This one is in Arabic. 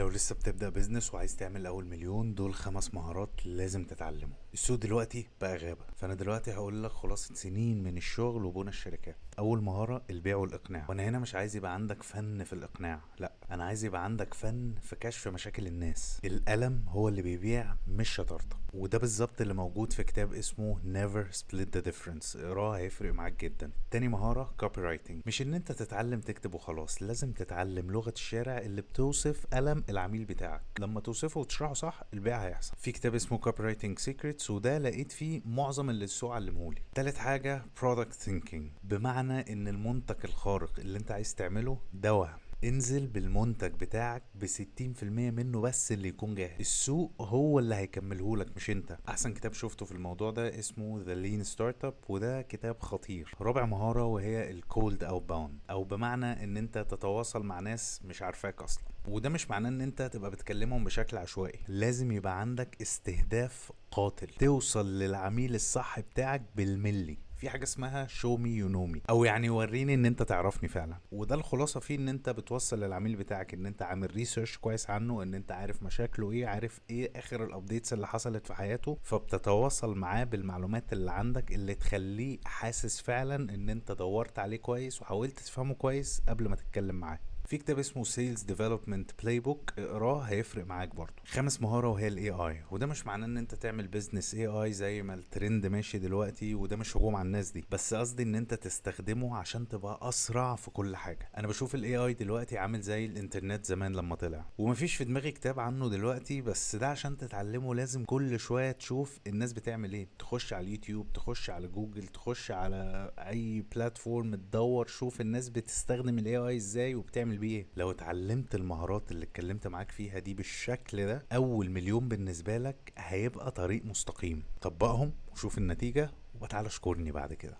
لو لسه بتبدأ بيزنس وعايز تعمل أول مليون، دول 5 مهارات لازم تتعلمهم. السوق دلوقتي بقى غابة، فأنا دلوقتي هقول لك خلاصة سنين من الشغل وبنى الشركات. أول مهارة البيع والإقناع، وأنا هنا مش عايز يبقى عندك فن في الإقناع، لا، أنا عايز يبقى عندك فن في كشف مشاكل الناس. القلم هو اللي بيبيع مش شطارتك، وده بالظبط اللي موجود في كتاب اسمه Never Split the Difference، اقراه هيفرق معاك جدا. تاني مهارة copy writing، مش ان انت تتعلم تكتب وخلاص، لازم تتعلم لغة الشارع اللي بتوصف ألم العميل بتاعك. لما توصفه وتشرحه صح البيع هيحصل. في كتاب اسمه Copywriting Secrets، وده لقيت فيه معظم اللي السوق علمهولي. تالت حاجة product thinking، بمعنى ان المنتج الخارق اللي انت عايز تعمله ده وهم. انزل بالمنتج بتاعك ب60% منه بس اللي يكون جاهز، السوق هو اللي هيكملهولك مش انت. احسن كتاب شفته في الموضوع ده اسمه The Lean Startup، وده كتاب خطير. رابع مهارة وهي الكولد اوت باوند، او بمعنى ان انت تتواصل مع ناس مش عارفاك اصلا. وده مش معناه ان انت تبقى بتكلمهم بشكل عشوائي، لازم يبقى عندك استهداف قاتل، توصل للعميل الصح بتاعك بالملي. في حاجه اسمها شو مي يو نو مي، او يعني وريني ان انت تعرفني فعلا. وده الخلاصه فيه، ان انت بتوصل للعميل بتاعك ان انت عامل ريسيرش كويس عنه، ان انت عارف مشاكله ايه، عارف ايه اخر الابديتس اللي حصلت في حياته، فبتتواصل معاه بالمعلومات اللي عندك اللي تخليه حاسس فعلا ان انت دورت عليه كويس وحاولت تفهمه كويس قبل ما تتكلم معاه. في كتاب اسمه سيلز ديفلوبمنت بلاي بوك، اقراه هيفرق معاك برضه. خامس مهاره وهي الاي اي، وده مش معناه ان انت تعمل بيزنس اي اي زي ما الترند ماشي دلوقتي، وده مش هجوم على الناس دي، بس قصدي ان انت تستخدمه عشان تبقى اسرع في كل حاجه. انا بشوف الاي اي دلوقتي عامل زي الانترنت زمان لما طلع، ومفيش في دماغي كتاب عنه دلوقتي، بس ده عشان تتعلمه لازم كل شويه تشوف الناس بتعمل ايه، تخش على اليوتيوب، تخش على جوجل، تخش على اي بلاتفورم، تدور شوف الناس بتستخدم الاي اي ازاي وبتعمل بيه ايه. لو اتعلمت المهارات اللي اتكلمت معاك فيها دي بالشكل ده، اول مليون بالنسبه لك هيبقى طريق مستقيم. طبقهم وشوف النتيجه وتعالى اشكرني بعد كده.